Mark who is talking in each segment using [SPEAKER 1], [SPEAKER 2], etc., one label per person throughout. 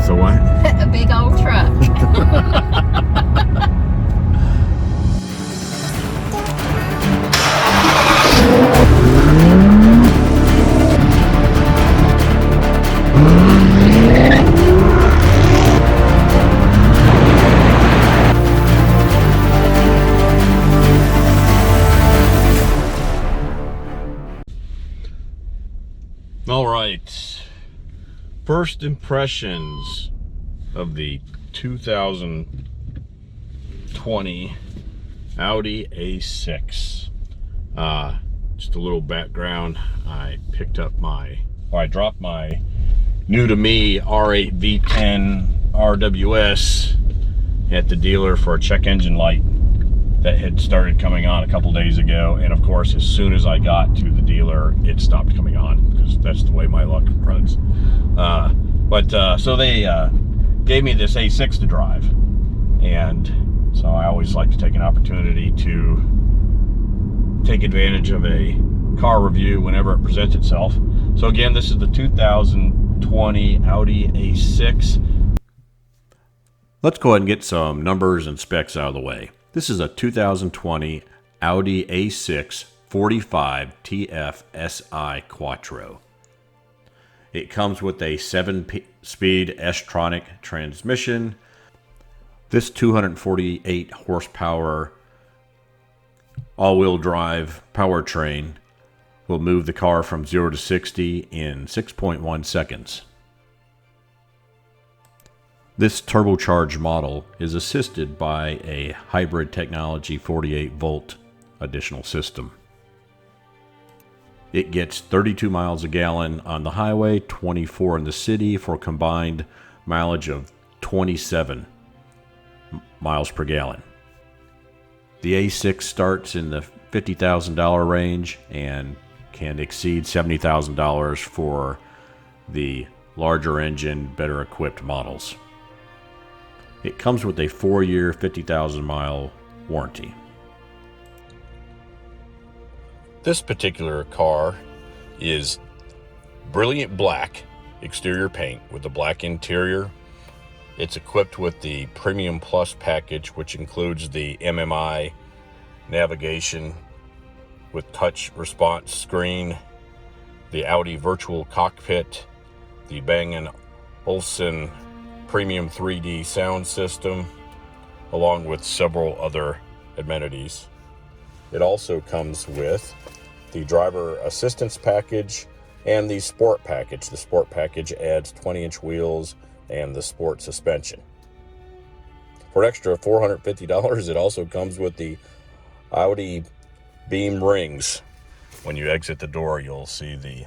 [SPEAKER 1] It's a what?
[SPEAKER 2] A big old truck.
[SPEAKER 1] All right, first impressions of the 2020 Audi A6. Just a little background. I dropped my new to me R8V10 RWS at the dealer for a check engine light that had started coming on a couple days ago, and of course as soon as I got to the dealer it stopped coming on, because that's the way my luck runs. So they gave me this A6 to drive, and so I always like to take an opportunity to take advantage of a car review whenever it presents itself. So again, this is the 2020 Audi A6. Let's go ahead and get some numbers and specs out of the way. This is a 2020 Audi A6 45 TFSI Quattro. It comes with a 7-speed S-tronic transmission. This 248 horsepower all-wheel drive powertrain will move the car from 0 to 60 in 6.1 seconds. This turbocharged model is assisted by a hybrid technology 48-volt additional system. It gets 32 miles a gallon on the highway, 24 in the city, for a combined mileage of 27 miles per gallon. The A6 starts in the $50,000 range and can exceed $70,000 for the larger engine, better equipped models. It comes with a 4-year, 50,000 mile warranty. This particular car is brilliant black exterior paint with a black interior. It's equipped with the Premium Plus package, which includes the MMI navigation with touch response screen, the Audi virtual cockpit, the Bang & Olufsen premium 3D sound system, along with several other amenities. It also comes with the driver assistance package and the sport package. The sport package adds 20-inch wheels and the sport suspension. For an extra $450, it also comes with the Audi beam rings. When you exit the door, you'll see the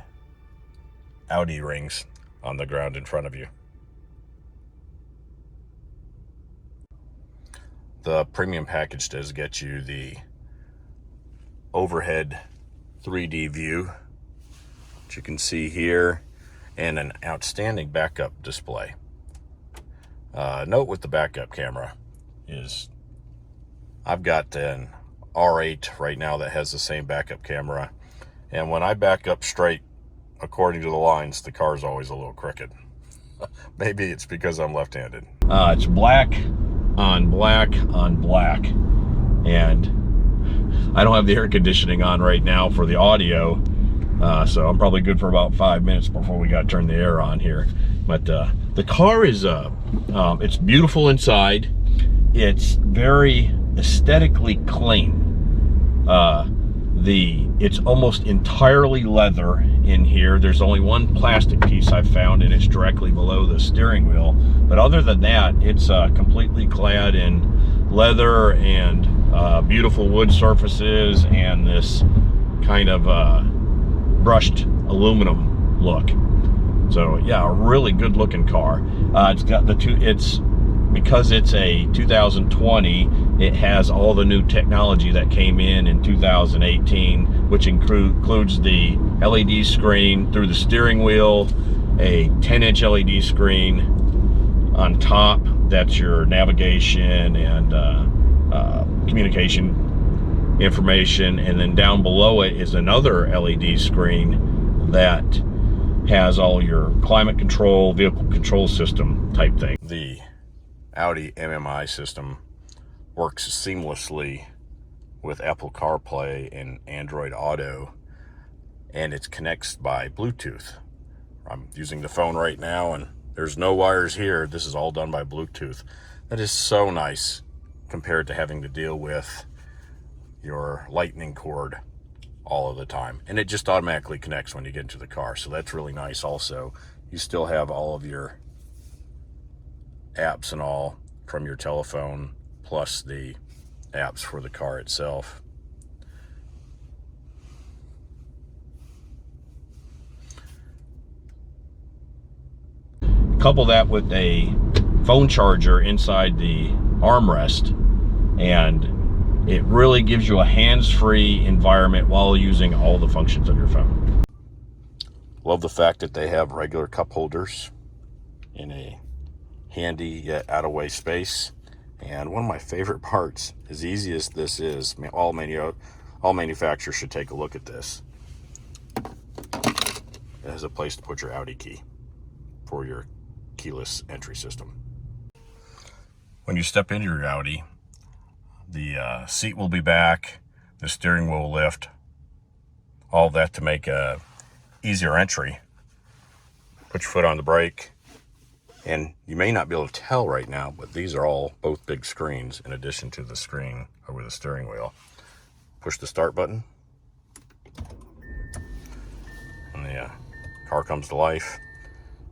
[SPEAKER 1] Audi rings on the ground in front of you. The premium package does get you the overhead 3D view, which you can see here, and an outstanding backup display. Note with the backup camera is I've got an R8 right now that has the same backup camera, and when I back up straight according to the lines, the car's always a little crooked. Maybe it's because I'm left-handed. It's black on black on black, and I don't have the air conditioning on right now for the audio, so I'm probably good for about 5 minutes before we got to turn the air on here. But the car is it's beautiful inside. It's very aesthetically clean. It's almost entirely leather in here. There's only one plastic piece I've found, and it's directly below the steering wheel. But other than that, it's completely clad in leather and beautiful wood surfaces and this kind of brushed aluminum look. So yeah, a really good looking car. It's got because it's a 2020, it has all the new technology that came in 2018, which includes the LED screen through the steering wheel, a 10-inch LED screen on top. That's your navigation and communication information, and then down below it is another LED screen that has all your climate control, vehicle control system type thing. The Audi MMI system works seamlessly with Apple CarPlay and Android Auto, and it connects by Bluetooth. I'm using the phone right now, and there's no wires here. This is all done by Bluetooth. That is so nice compared to having to deal with your lightning cord all of the time. And it just automatically connects when you get into the car. So that's really nice also. You still have all of your apps and all from your telephone, plus the apps for the car itself. Couple that with a phone charger inside the armrest, and it really gives you a hands-free environment while using all the functions of your phone. Love the fact that they have regular cup holders in a handy yet out-of-way space. And one of my favorite parts, as easy as this is, all manufacturers should take a look at this. It has a place to put your Audi key for your keyless entry system. When you step into your Audi, the seat will be back, the steering wheel will lift, all that to make a easier entry. Put your foot on the brake, and you may not be able to tell right now, but these are all both big screens in addition to the screen over the steering wheel. Push the start button, and the car comes to life.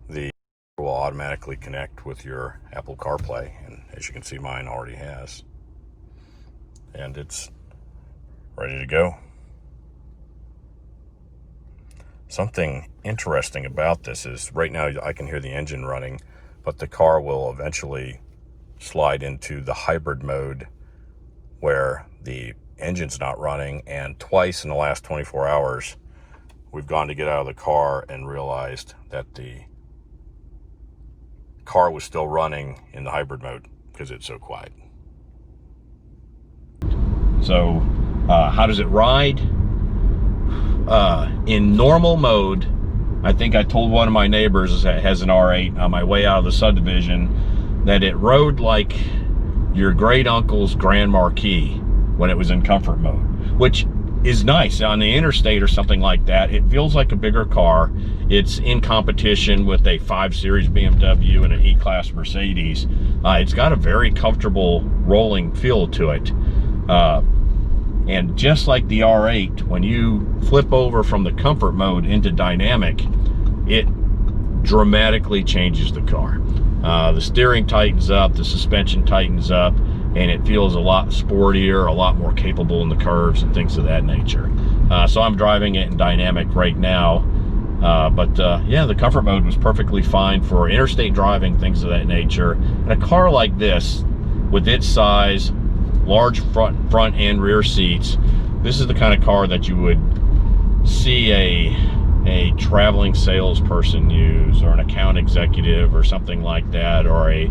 [SPEAKER 1] The will automatically connect with your Apple CarPlay, and as you can see, mine already has. And it's ready to go. Something interesting about this is right now I can hear the engine running, but the car will eventually slide into the hybrid mode where the engine's not running. And twice in the last 24 hours, we've gone to get out of the car and realized that the car was still running in the hybrid mode because it's so quiet. So how does it ride? In normal mode, I think I told one of my neighbors that has an R8 on my way out of the subdivision that it rode like your great uncle's Grand Marquis when it was in comfort mode, which is nice. On the interstate or something like that, it feels like a bigger car. It's in competition with a 5 Series BMW and an E-Class Mercedes. It's got a very comfortable rolling feel to it. And just like the R8, when you flip over from the comfort mode into dynamic, it dramatically changes the car. The steering tightens up, the suspension tightens up, and it feels a lot sportier, a lot more capable in the curves and things of that nature. So I'm driving it in dynamic right now. Yeah, the comfort mode was perfectly fine for interstate driving, things of that nature. And a car like this, with its size, large front and rear seats, this is the kind of car that you would see a traveling salesperson use, or an account executive or something like that, or a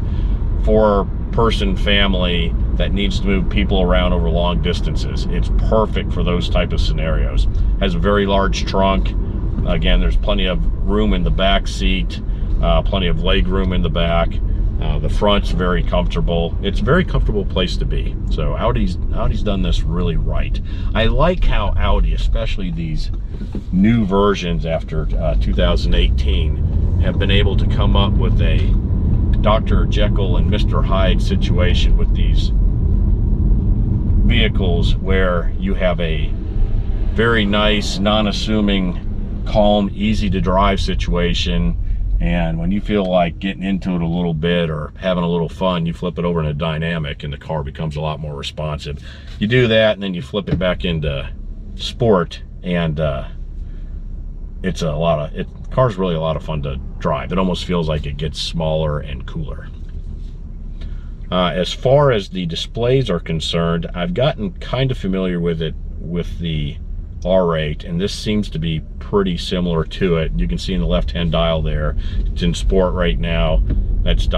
[SPEAKER 1] 4-person family that needs to move people around over long distances. It's perfect for those type of scenarios. Has a very large trunk. Again, there's plenty of room in the back seat, plenty of leg room in the back. The front's very comfortable. It's a very comfortable place to be. So Audi's done this really right. I like how Audi, especially these new versions after 2018, have been able to come up with a Dr. Jekyll and Mr. Hyde situation with these vehicles, where you have a very nice, non-assuming, calm, easy to drive situation, and when you feel like getting into it a little bit or having a little fun, you flip it over into dynamic and the car becomes a lot more responsive. You do that and then you flip it back into sport, and the car's really a lot of fun to drive. It almost feels like it gets smaller and cooler. As far as the displays are concerned, I've gotten kind of familiar with it with the R8, and this seems to be pretty similar to it. You can see in the left-hand dial there, it's in sport right now. That's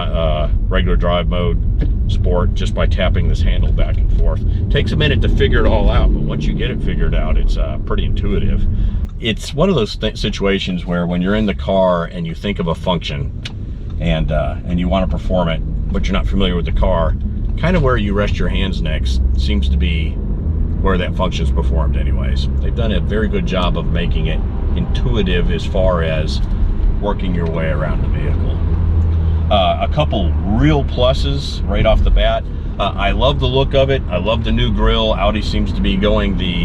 [SPEAKER 1] regular drive mode, sport, just by tapping this handle back and forth. It takes a minute to figure it all out, but once you get it figured out, it's pretty intuitive. it's one of those situations where when you're in the car and you think of a function and you want to perform it, but you're not familiar with the car, kind of where you rest your hands next seems to be where that function is performed anyways. They've done a very good job of making it intuitive as far as working your way around the vehicle. A couple real pluses right off the bat. I love the look of it. I love the new grille. Audi seems to be going the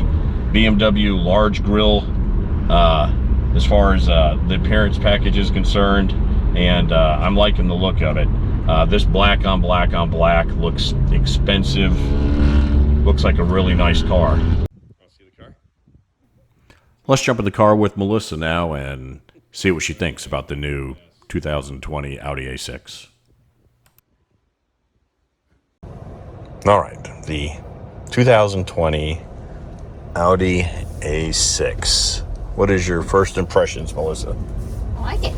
[SPEAKER 1] BMW large grille as far as the appearance package is concerned, and I'm liking the look of it. This black on black on black looks expensive. Looks like a really nice car. Want to see the car? Let's jump in the car with Melissa now and see what she thinks about the new 2020 Audi A6. All right, the 2020 Audi A6. What is your first impressions, Melissa?
[SPEAKER 2] I like it.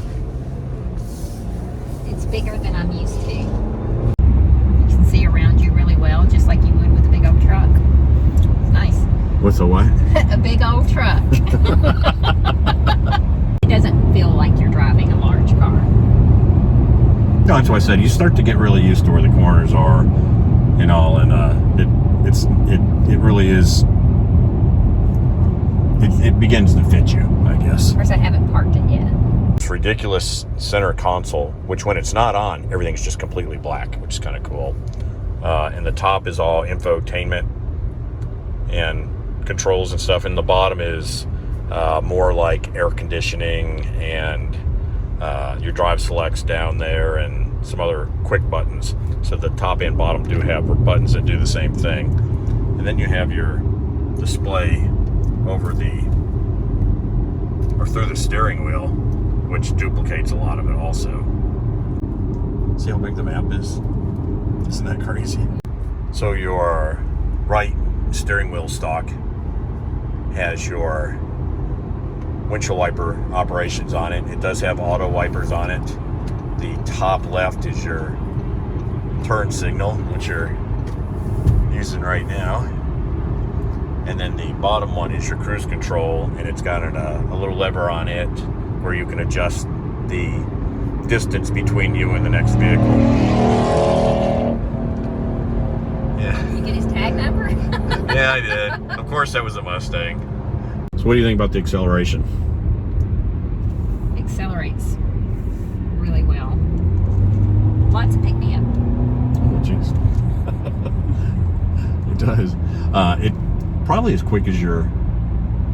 [SPEAKER 2] It's bigger than I'm used to. You can see around you really well, just like you would with a big old truck. It's nice.
[SPEAKER 1] What's a what?
[SPEAKER 2] A big old truck. It doesn't feel like you're driving a large car.
[SPEAKER 1] No, that's why I said you start to get really used to where the corners are and all, and it really is. It begins to fit you, I guess.
[SPEAKER 2] Of course, I haven't parked it yet.
[SPEAKER 1] It's ridiculous center console, which when it's not on, everything's just completely black, which is kind of cool. And the top is all infotainment and controls and stuff, and the bottom is more like air conditioning and your drive selects down there and some other quick buttons. So the top and bottom do have buttons that do the same thing. And then you have your display over through the steering wheel, which duplicates a lot of it also. See how big the map is? Isn't that crazy? So your right steering wheel stalk has your windshield wiper operations on it. It does have auto wipers on it. The top left is your turn signal, which you're using right now. And then the bottom one is your cruise control, and it's got a little lever on it where you can adjust the distance between you and the next vehicle. Yeah.
[SPEAKER 2] You get his tag number?
[SPEAKER 1] Yeah, I did. Of course, that was a Mustang. So what do you think about the acceleration?
[SPEAKER 2] Accelerates really well. Lots of pick-me-up.
[SPEAKER 1] Oh, jeez. It does. It probably as quick as your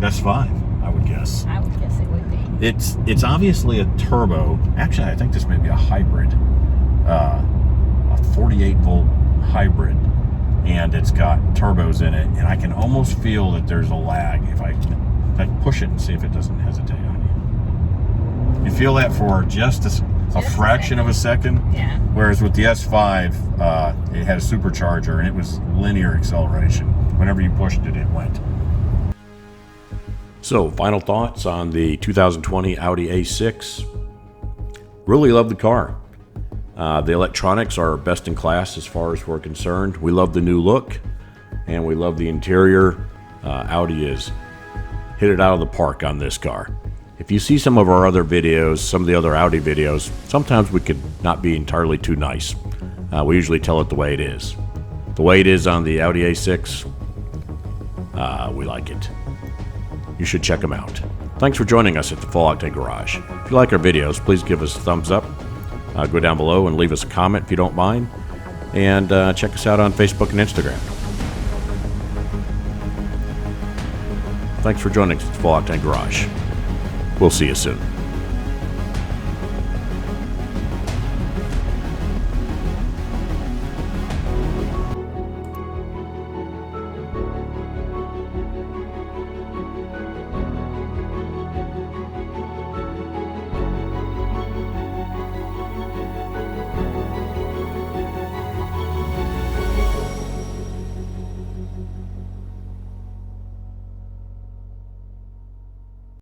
[SPEAKER 1] S5, I would guess.
[SPEAKER 2] I would guess it would be.
[SPEAKER 1] It's obviously a turbo. Actually, I think this may be a hybrid, a 48-volt hybrid, and it's got turbos in it. And I can almost feel that there's a lag if I push it and see if it doesn't hesitate on you. You feel that for just a fraction of a second.
[SPEAKER 2] Yeah.
[SPEAKER 1] Whereas with the S5, it had a supercharger and it was linear acceleration. Whenever you pushed it, it went. So, final thoughts on the 2020 Audi A6. Really love the car. The electronics are best in class as far as we're concerned. We love the new look, and we love the interior. Audi has hit it out of the park on this car. If you see some of our other videos, some of the other Audi videos, sometimes we could not be entirely too nice. We usually tell it the way it is. The way it is on the Audi A6, we like it. You should check them out. Thanks for joining us at the Full Octane Garage. If you like our videos, please give us a thumbs up. Go down below and leave us a comment if you don't mind. And check us out on Facebook and Instagram. Thanks for joining us at the Full Octane Garage. We'll see you soon.